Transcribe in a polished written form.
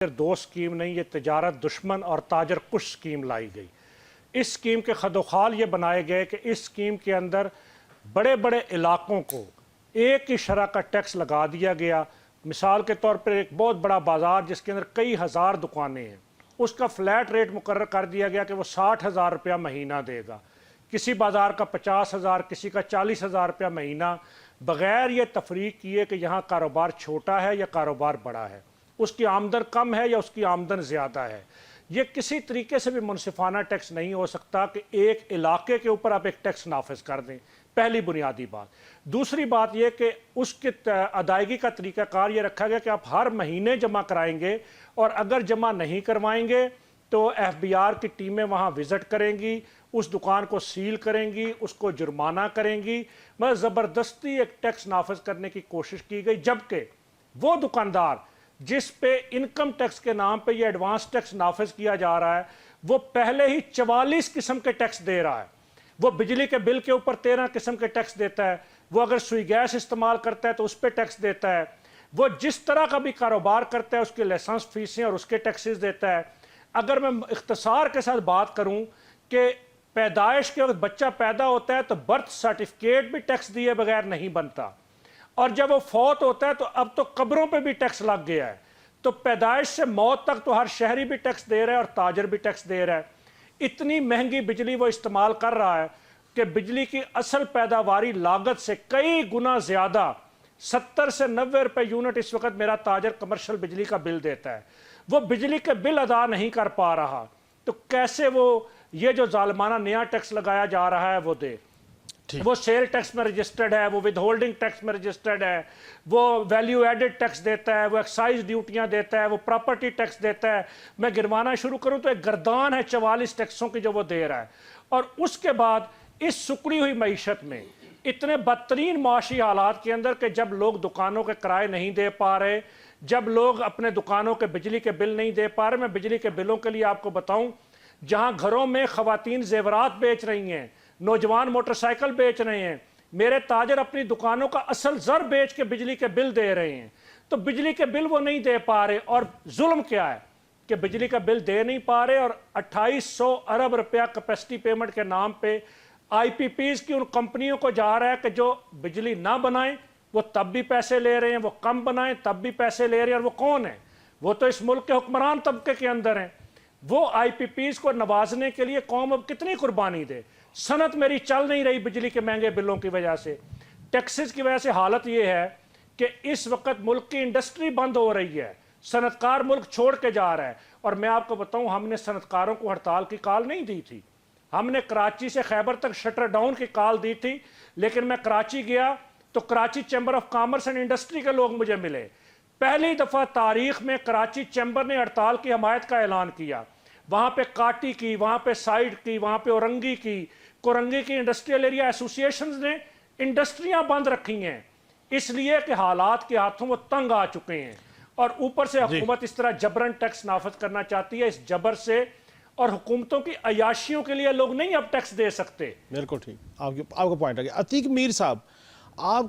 दो स्कीम नहीं, ये तिजारत दुश्मन और ताजर कुश स्कीम लाई गई। इस स्कीम के खदोखाल ये बनाए गए कि इस स्कीम के अंदर बड़े बड़े इलाकों को एक ही शरह का टैक्स लगा दिया गया। मिसाल के तौर पर एक बहुत बड़ा बाज़ार जिसके अंदर कई हज़ार दुकानें हैं, उसका फ्लैट रेट मुकर्रर कर दिया गया कि वो 60,000 रुपया महीना देगा। किसी बाज़ार का 50,000, किसी का 40,000 रुपया महीना, बग़ैर ये तफरीक किए कि यहाँ कारोबार छोटा है या कारोबार बड़ा है, उसकी आमदन कम है या उसकी आमदन ज़्यादा है। ये किसी तरीके से भी मुनसिफाना टैक्स नहीं हो सकता कि एक इलाके के ऊपर आप एक टैक्स नाफिज कर दें। पहली बुनियादी बात। दूसरी बात यह कि उसकी अदायगी का तरीक़ाकार ये रखा गया कि आप हर महीने जमा कराएंगे और अगर जमा नहीं करवाएंगे तो FBR की टीमें वहाँ विज़िट करेंगी, उस दुकान को सील करेंगी, उसको जुर्माना करेंगी। मतलब ज़बरदस्ती एक टैक्स नाफिज करने की कोशिश की गई, जबकि वो दुकानदार जिस पे इनकम टैक्स के नाम पे ये एडवांस टैक्स नाफिज किया जा रहा है, वो पहले ही 44 किस्म के टैक्स दे रहा है। वो बिजली के बिल के ऊपर 13 किस्म के टैक्स देता है, वो अगर सुई गैस इस्तेमाल करता है तो उस पर टैक्स देता है, वो जिस तरह का भी कारोबार करता है उसके लाइसेंस फीसें और उसके टैक्सेस देता है। अगर मैं इख्तिसार के साथ बात करूं कि पैदाइश के वक्त बच्चा पैदा होता है तो बर्थ सर्टिफिकेट भी टैक्स दिए बगैर नहीं बनता, और जब वो फौत होता है तो अब तो कब्रों पे भी टैक्स लग गया है। तो पैदाइश से मौत तक तो हर शहरी भी टैक्स दे रहा है और ताजर भी टैक्स दे रहा है। इतनी महंगी बिजली वो इस्तेमाल कर रहा है कि बिजली की असल पैदावारी लागत से कई गुना ज़्यादा 70 से 90 रुपए यूनिट इस वक्त मेरा ताजर कमर्शियल बिजली का बिल देता है। वो बिजली के बिल अदा नहीं कर पा रहा, तो कैसे वो ये जो जालिमाना नया टैक्स लगाया जा रहा है वो दे। वो सेल टैक्स में रजिस्टर्ड है, वो विद होल्डिंग टैक्स में रजिस्टर्ड है, वो वैल्यू एडेड टैक्स देता है, वो एक्साइज ड्यूटियां देता है, वो प्रॉपर्टी टैक्स देता है। मैं गिनवाना शुरू करूं तो एक गर्दान है 44 टैक्सों की जो वो दे रहा है। और उसके बाद इस सुकड़ी हुई मईशत में इतने बदतरीन माशी हालात के अंदर कि जब लोग दुकानों के किराए नहीं दे पा रहे, जब लोग अपने दुकानों के बिजली के बिल नहीं दे पा रहे। मैं बिजली के बिलों के लिए आपको बताऊं, जहां घरों में खवातीन जेवरात बेच रही हैं, नौजवान मोटरसाइकिल बेच रहे हैं, मेरे ताजर अपनी दुकानों का असल जर बेच के बिजली के बिल दे रहे हैं, तो बिजली के बिल वो नहीं दे पा रहे। और जुल्म क्या है कि बिजली का बिल दे नहीं पा रहे और 2800 अरब रुपया कैपेसिटी पेमेंट के नाम पे IPPs की उन कंपनियों को जा रहा है कि जो बिजली ना बनाएं वो तब भी पैसे ले रहे हैं, वो कम बनाएं तब भी पैसे ले रहे हैं। और वो कौन है? वो तो इस मुल्क के हुक्मरान तबके के अंदर हैं। वो IPPs को नवाजने के लिए कौम अब कितनी कुर्बानी दे। सनत मेरी चल नहीं रही बिजली के महंगे बिलों की वजह से, टैक्सेस की वजह से। हालत ये है कि इस वक्त मुल्क की इंडस्ट्री बंद हो रही है, सनतकार मुल्क छोड़ के जा रहा है। और मैं आपको बताऊं, हमने सनतकारों को हड़ताल की कॉल नहीं दी थी, हमने कराची से खैबर तक शटर डाउन की कॉल दी थी। लेकिन मैं कराची गया तो Karachi chamber of commerce and industry के लोग मुझे मिले। पहली दफ़ा तारीख में कराची चैम्बर ने हड़ताल की हमायत का ऐलान किया। वहाँ पे काटी की, वहाँ पे साइड की, वहाँ पे औरंगी की, कोरंगी की इंडस्ट्रियल एरिया एसोसिएशंस ने इंडस्ट्रियां बंद रखी हैं, इसलिए कि हालात के हाथों वो तंग आ चुके हैं। और ऊपर से हुकूमत इस तरह जबरन टैक्स नाफिज करना चाहती है। इस जबर से और हुकूमतों की अयाशियों के लिए लोग नहीं अब टैक्स दे सकते। बिल्कुल ठीक, आपका पॉइंट आ गया। अतीक मीर साहब, आप